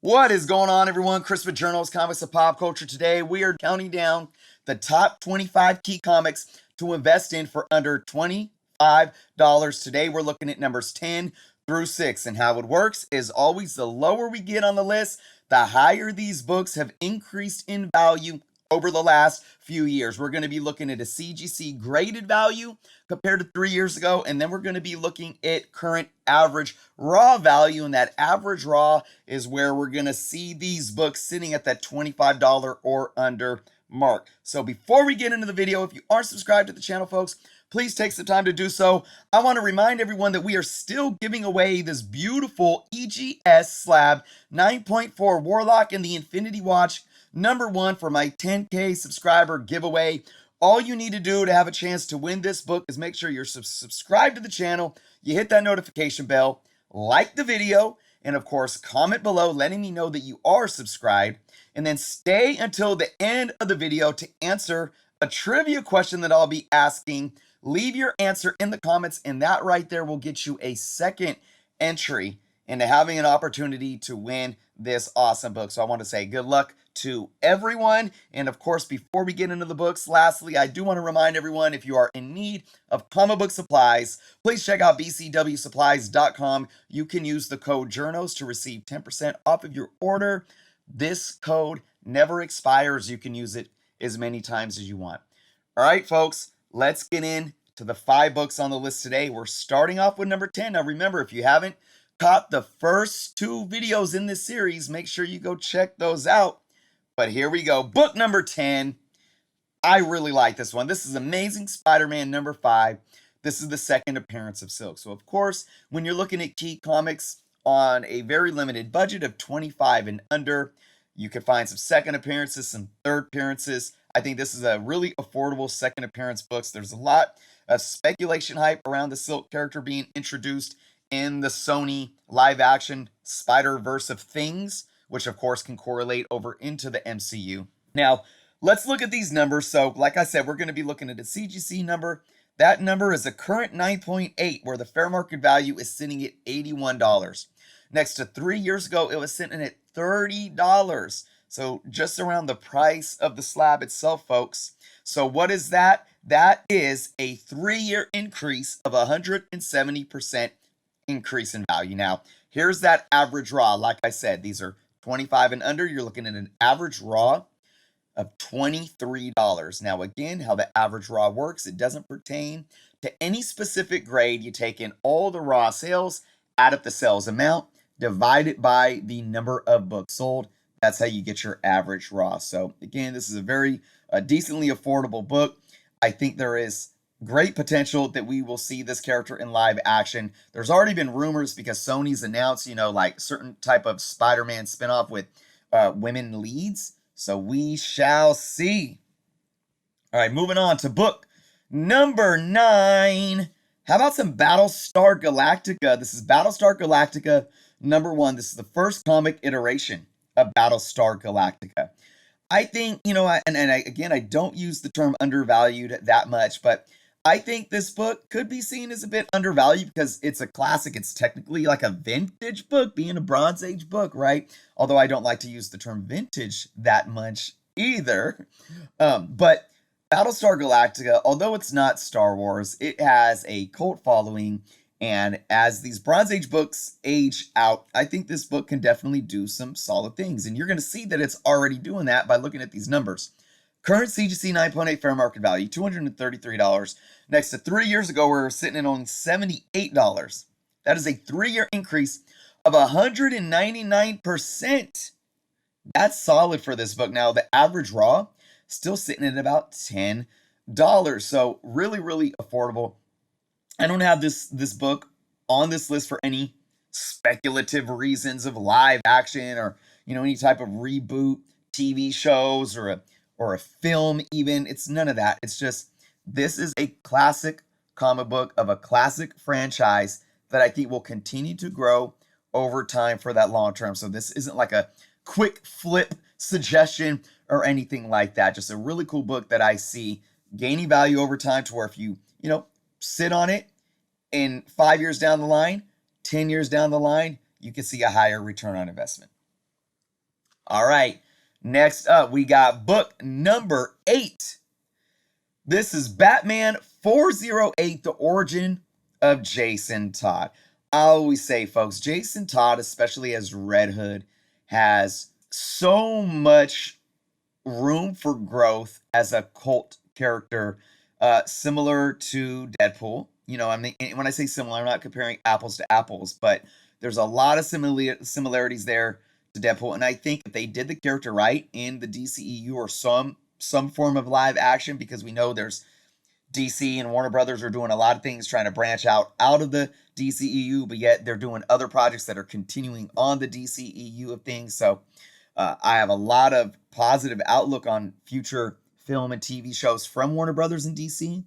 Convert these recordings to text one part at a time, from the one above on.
What is going on, everyone? Chris with Journals, Comics, and Pop Culture. Today, we are counting down the top 25 key comics to invest in for under $25. Today, we're looking at numbers 10 through 6. And how it works is always the lower we get on the list, the higher these books have increased in value over the last few years. We're going to be looking at a CGC graded value compared to 3 years ago, and then we're going to be looking at current average raw value, and that average raw is where we're going to see these books sitting at that $25 or under mark. So before we get into the video, if you aren't subscribed to the channel, folks, please take some time to do so. I want to remind everyone that we are still giving away this beautiful EGS slab 9.4 Warlock and the Infinity Watch #1 for my 10K subscriber giveaway. All you need to do to have a chance to win this book is make sure you're subscribed to the channel, you hit that notification bell, like the video, and of course, comment below letting me know that you are subscribed, and then stay until the end of the video to answer a trivia question that I'll be asking. Leave your answer in the comments, and that right there will get you a second entry into having an opportunity to win this awesome book. So I want to say good luck to everyone. And of course, before we get into the books, lastly, I do want to remind everyone, if you are in need of comic book supplies, please check out bcwsupplies.com. You can use the code JOURNOS to receive 10% off of your order. This code never expires. You can use it as many times as you want. All right, folks, let's get into the 5 books on the list today. We're starting off with number 10. Now, remember, if you haven't caught the first 2 videos in this series, make sure you go check those out. But here we go. Book number 10. I really like this one. This is Amazing Spider-Man #5. This is the second appearance of Silk. So, of course, when you're looking at key comics on a very limited budget of 25 and under, you can find some second appearances, some third appearances. I think this is a really affordable second appearance book. There's a lot of speculation hype around the Silk character being introduced in the Sony live action Spider-Verse of things, which of course can correlate over into the MCU. Now, let's look at these numbers. So, like I said, we're going to be looking at a CGC number. That number is a current 9.8, where the fair market value is sitting at $81. Next to 3 years ago, it was sitting at $30. So just around the price of the slab itself, folks. So what is that? That is a 3-year increase of 170% increase in value. Now, here's that average raw. Like I said, these are 25 and under. You're looking at an average raw of $23. Now, again, how the average raw works, it doesn't pertain to any specific grade. You take in all the raw sales, add up the sales amount, divide it by the number of books sold. That's how you get your average raw. So, again, this is a very decently affordable book. I think there is great potential that we will see this character in live action. There's already been rumors because Sony's announced, like certain type of Spider-Man spinoff with women leads. So we shall see. All right, moving on to book number 9. How about some Battlestar Galactica? This is Battlestar Galactica #1. This is the first comic iteration of Battlestar Galactica. I think, I don't use the term undervalued that much, but I think this book could be seen as a bit undervalued because it's a classic. It's technically like a vintage book, being a Bronze Age book, right? Although I don't like to use the term vintage that much either. But Battlestar Galactica, although it's not Star Wars, it has a cult following. And as these Bronze Age books age out, I think this book can definitely do some solid things. And you're going to see that it's already doing that by looking at these numbers. Current CGC 9.8 fair market value, $233. Next to 3 years ago, we were sitting at only $78. That is a 3-year increase of 199%. That's solid for this book. Now, the average raw still sitting at about $10. So really, really affordable. I don't have this book on this list for any speculative reasons of live action or, any type of reboot TV shows or a film even. It's none of that. It's just, this is a classic comic book of a classic franchise that I think will continue to grow over time for that long term. So this isn't like a quick flip suggestion or anything like that. Just a really cool book that I see gaining value over time to where if you, sit on it in 5 years down the line, 10 years down the line, you can see a higher return on investment. All right. Next up, we got book number 8. This is Batman 408, The Origin of Jason Todd. I always say, folks, Jason Todd, especially as Red Hood, has so much room for growth as a cult character, similar to Deadpool. You know, I mean, when I say similar, I'm not comparing apples to apples, but there's a lot of similarities there to Deadpool. And I think if they did the character right in the DCEU or some form of live action, because we know there's DC and Warner Brothers are doing a lot of things trying to branch out of the DCEU, but yet they're doing other projects that are continuing on the DCEU of things. So I have a lot of positive outlook on future film and TV shows from Warner Brothers and DC.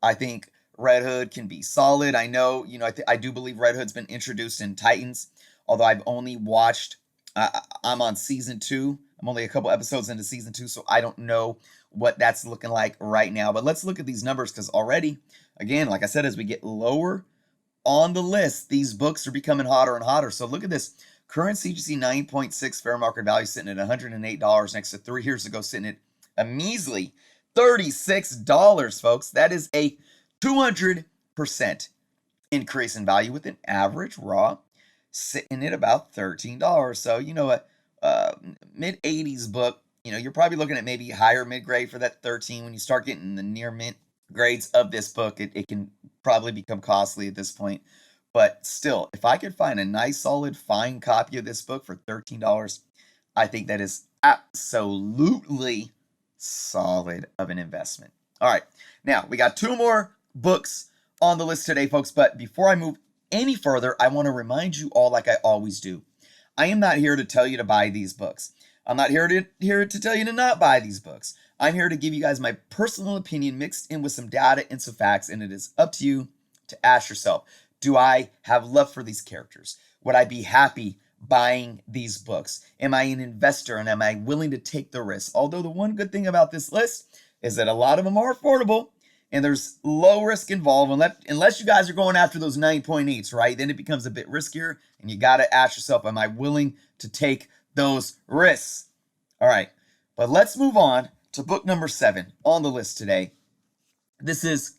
I think Red Hood can be solid. I know, you know, I do believe Red Hood's been introduced in Titans, although I've only watched, I'm on season 2. I'm only a couple episodes into season 2, so I don't know what that's looking like right now. But let's look at these numbers, because already, again, like I said, as we get lower on the list, these books are becoming hotter and hotter. So look at this. Current CGC 9.6 fair market value sitting at $108 next to 3 years ago sitting at a measly $36, folks. That is a 200% increase in value with an average raw sitting at about $13. So, you know, a mid-80s book, you know, you're probably looking at maybe higher mid-grade for that 13. When you start getting the near mint grades of this book, it can probably become costly at this point. But still, if I could find a nice, solid, fine copy of this book for $13, I think that is absolutely solid of an investment. All right, now we got 2 more books on the list today, folks. But before I move any further, I want to remind you all, like I always do, I am not here to tell you to buy these books. I'm not here to tell you to not buy these books. I'm here to give you guys my personal opinion mixed in with some data and some facts, and it is up to you to ask yourself, do I have love for these characters? Would I be happy buying these books? Am I an investor, and am I willing to take the risk? Although the one good thing about this list is that a lot of them are affordable and there's low risk involved, unless you guys are going after those 9.8s, right? Then it becomes a bit riskier, and you got to ask yourself, am I willing to take those risks? All right, but let's move on to book number 7 on the list today. This is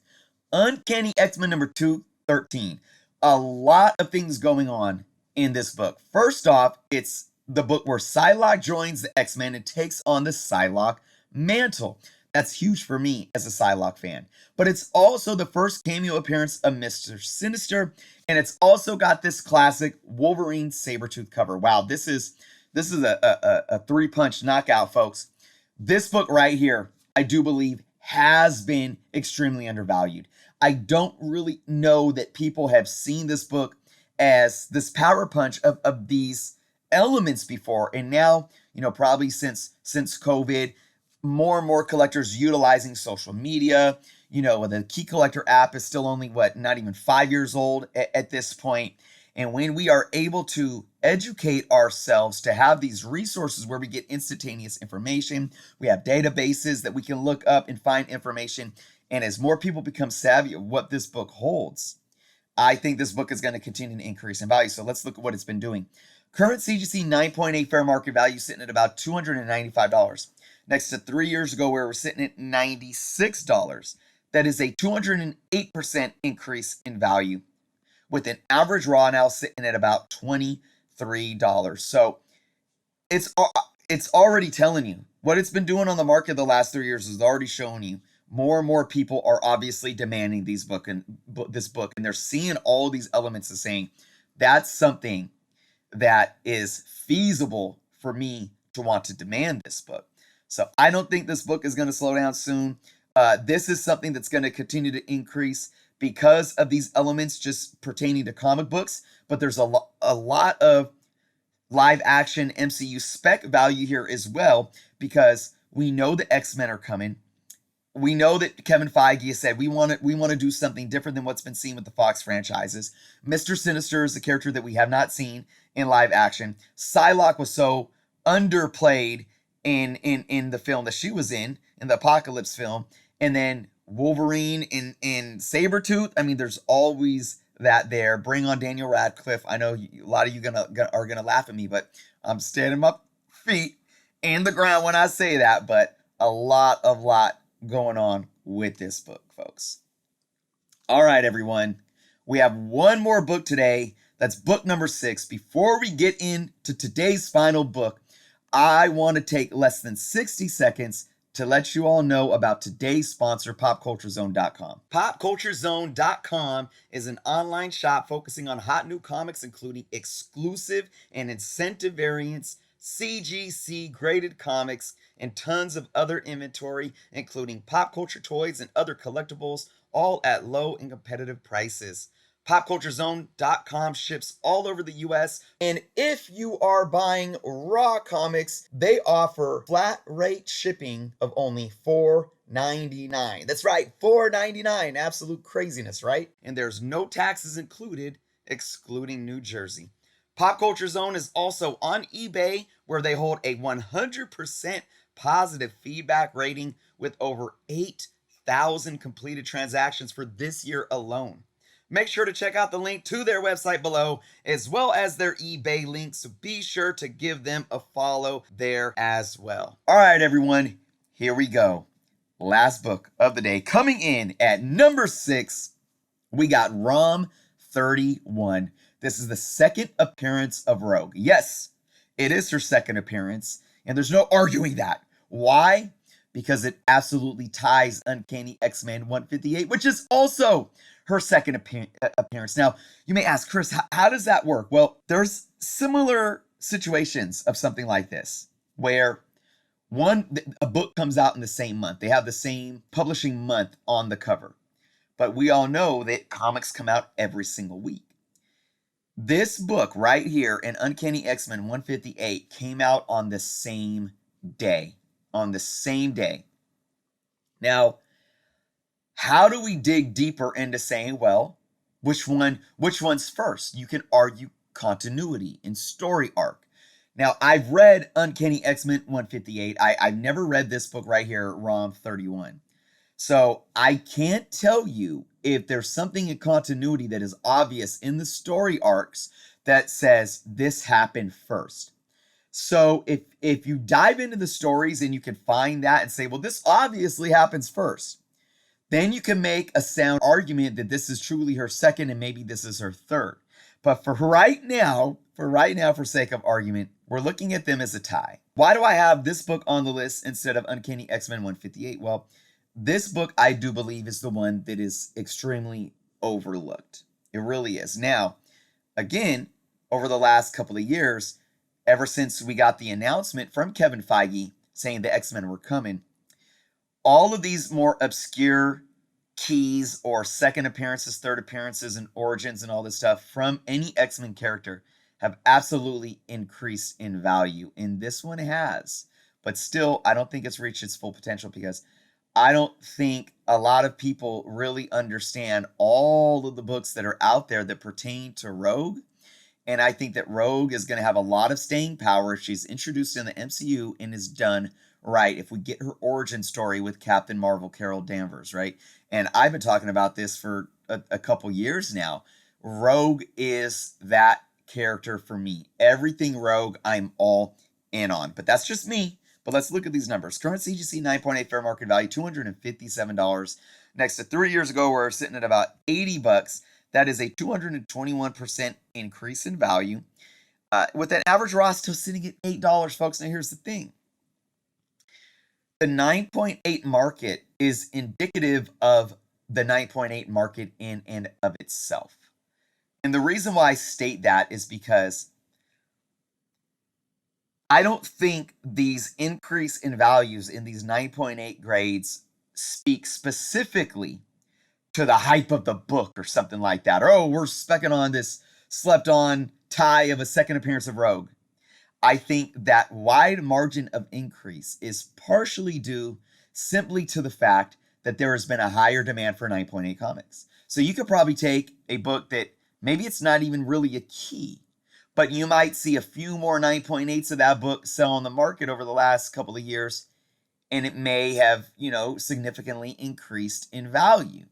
Uncanny XMen number 213. A lot of things going on in this book. First off, it's the book where Psylocke joins the X-Men and takes on the Psylocke mantle. That's huge for me as a Psylocke fan. But it's also the first cameo appearance of Mr. Sinister, and it's also got this classic Wolverine Sabretooth cover. Wow, this is a 3-punch knockout, folks. This book right here, I do believe, has been extremely undervalued. I don't really know that people have seen this book as this power punch of these elements before. And now, you know, probably since COVID, more and more collectors utilizing social media. You know, the Key Collector app is still only, not even 5 years old at this point. And when we are able to educate ourselves to have these resources where we get instantaneous information, we have databases that we can look up and find information. And as more people become savvy of what this book holds, I think this book is going to continue to increase in value. So let's look at what it's been doing. Current CGC 9.8 fair market value sitting at about $295. Next to 3 years ago, where we're sitting at $96. That is a 208% increase in value, with an average raw now sitting at about $23. So it's already telling you what it's been doing on the market the last 3 years is already showing you more and more people are obviously demanding this book, and they're seeing all these elements and saying that's something that is feasible for me to want to demand this book. So I don't think this book is going to slow down soon. This is something that's going to continue to increase because of these elements just pertaining to comic books. But there's a lot of live action MCU spec value here as well, because we know the X-Men are coming. We know that Kevin Feige has said we want to do something different than what's been seen with the Fox franchises. Mr. Sinister is a character that we have not seen in live action. Psylocke was so underplayed in the film that she was in the Apocalypse film, and then Wolverine in Sabretooth. I mean, there's always that there. Bring on Daniel Radcliffe. I know a lot of you are gonna laugh at me, but I'm standing my feet. in the ground when I say that, but a lot going on with this book, folks. All right, everyone. We have one more book today. That's book number 6. Before we get into today's final book, I want to take less than 60 seconds to let you all know about today's sponsor, PopCultureZone.com. PopCultureZone.com is an online shop focusing on hot new comics, including exclusive and incentive variants, CGC graded comics, and tons of other inventory, including pop culture toys and other collectibles, all at low and competitive prices. PopCultureZone.com ships all over the US. And if you are buying raw comics, they offer flat rate shipping of only $4.99. That's right, $4.99. Absolute craziness, right? And there's no taxes included, excluding New Jersey. Pop Culture Zone is also on eBay, where they hold a 100% positive feedback rating with over 8,000 completed transactions for this year alone. Make sure to check out the link to their website below, as well as their eBay link, so be sure to give them a follow there as well. All right, everyone, here we go. Last book of the day. Coming in at number 6, we got ROM 31. This is the second appearance of Rogue. Yes, it is her second appearance, and there's no arguing that. Why? Because it absolutely ties Uncanny XMen 158, which is also her second appearance. Now, you may ask, Chris, how does that work? Well, there's similar situations of something like this, where a book comes out in the same month. They have the same publishing month on the cover. But we all know that comics come out every single week. This book right here in Uncanny XMen 158 came out on the same day. Now, how do we dig deeper into saying, well, which one's first? You can argue continuity and story arc. Now, I've read Uncanny X-Men 158. I've never read this book right here, ROM 31. So I can't tell you if there's something in continuity that is obvious in the story arcs that says this happened first. So if you dive into the stories and you can find that and say, well, this obviously happens first, then you can make a sound argument that this is truly her second and maybe this is her third. But for right now, for sake of argument, we're looking at them as a tie. Why do I have this book on the list instead of Uncanny X-Men 158? Well, this book, I do believe, is the one that is extremely overlooked. It really is. Now, again, over the last couple of years, ever since we got the announcement from Kevin Feige saying the X-Men were coming, all of these more obscure keys or second appearances, third appearances, and origins and all this stuff from any X-Men character have absolutely increased in value. And this one has. But still, I don't think it's reached its full potential because I don't think a lot of people really understand all of the books that are out there that pertain to Rogue. And I think that Rogue is going to have a lot of staying power if she's introduced in the MCU and is done right. If we get her origin story with Captain Marvel, Carol Danvers, right? And I've been talking about this for a couple years now. Rogue is that character for me. Everything Rogue, I'm all in on. But that's just me. But let's look at these numbers. Current CGC 9.8 fair market value, $257. Next to 3 years ago, we're sitting at about $80. That is a 221% increase in value. With an average raw still sitting at $8, folks. Now, here's the thing. The 9.8 market is indicative of the 9.8 market in and of itself. And the reason why I state that is because I don't think these increase in values in these 9.8 grades speak specifically to the hype of the book or something like that. Or, oh, we're specking on this slept on tie of a second appearance of Rogue. I think that wide margin of increase is partially due simply to the fact that there has been a higher demand for 9.8 comics. So you could probably take a book that maybe it's not even really a key, but you might see a few more 9.8s of that book sell on the market over the last couple of years, and it may have, significantly increased in value.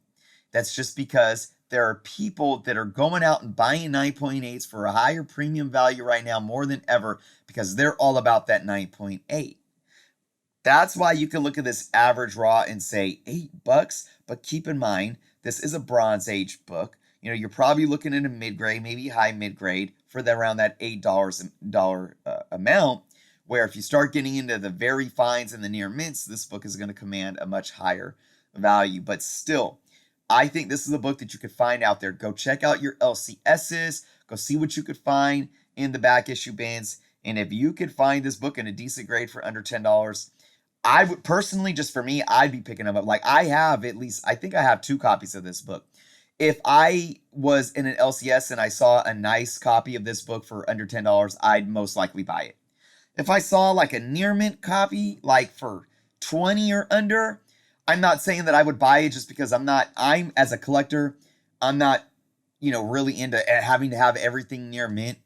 That's just because there are people that are going out and buying 9.8s for a higher premium value right now more than ever because they're all about that 9.8. That's why you can look at this average raw and say $8, but keep in mind, this is a Bronze Age book. You know, you're probably looking at a mid-grade, maybe high mid-grade for around that $8 amount, where if you start getting into the very fines and the near mints, this book is going to command a much higher value. But still, I think this is a book that you could find out there. Go check out your LCSs. Go see what you could find in the back issue bins. And if you could find this book in a decent grade for under $10, I would personally, just for me, I'd be picking them up. Like I have at least, I think I have 2 copies of this book. If I was in an LCS and I saw a nice copy of this book for under $10, I'd most likely buy it. If I saw like a near mint copy, like for 20 or under, I'm not saying that I would buy it just because I'm as a collector, I'm not, really into having to have everything near mint.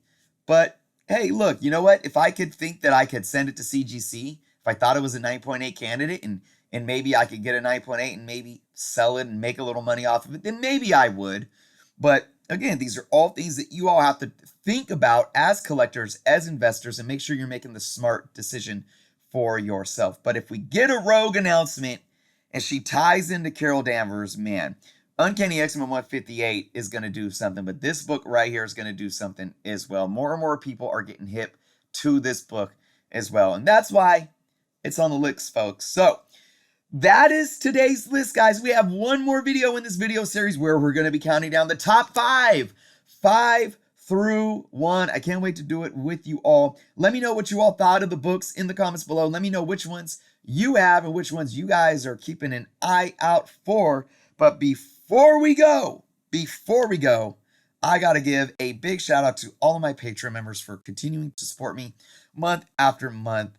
But hey, look, you know what? If I could think that I could send it to CGC, if I thought it was a 9.8 candidate and maybe I could get a 9.8 and maybe sell it and make a little money off of it, then maybe I would. But again, these are all things that you all have to think about as collectors, as investors, and make sure you're making the smart decision for yourself. But if we get a rogue announcement and she ties into Carol Danvers, man, Uncanny XMen 158 is going to do something, but this book right here is going to do something as well. More and more people are getting hip to this book as well, and that's why it's on the list, folks. So that is today's list, guys. We have one more video in this video series where we're going to be counting down the top 5 through 1. I can't wait to do it with you all. Let me know what you all thought of the books in the comments below. Let me know which ones you have and which ones you guys are keeping an eye out for. But before we go, I got to give a big shout out to all of my Patreon members for continuing to support me month after month.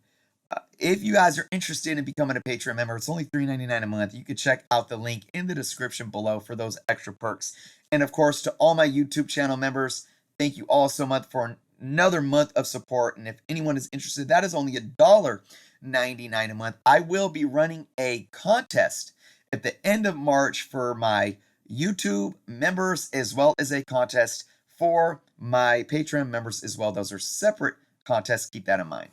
If you guys are interested in becoming a Patreon member, it's only $3.99 a month. You can check out the link in the description below for those extra perks. And of course, to all my YouTube channel members, thank you all so much for another month of support. And if anyone is interested, that is only $1.99 a month. I will be running a contest at the end of March for my YouTube members, as well as a contest for my Patreon members as well. Those are separate contests. Keep that in mind.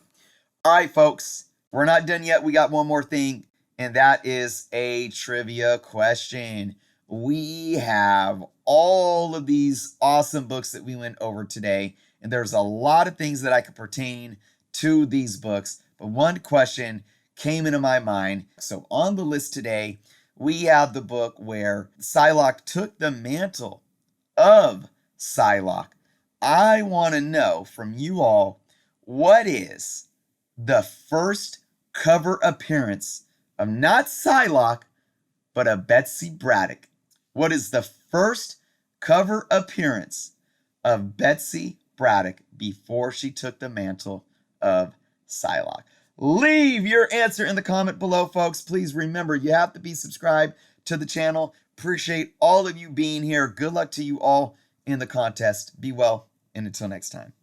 All right, folks, we're not done yet. We got one more thing, and that is a trivia question. We have all of these awesome books that we went over today, and there's a lot of things that I could pertain to these books, but one question came into my mind. So on the list today, we have the book where Psylocke took the mantle of Psylocke. I want to know from you all, what is the first cover appearance of not Psylocke, but of Betsy Braddock? What is the first cover appearance of Betsy Braddock before she took the mantle of Psylocke? Leave your answer in the comment below, folks. Please remember, you have to be subscribed to the channel. Appreciate all of you being here. Good luck to you all in the contest. Be well, and until next time.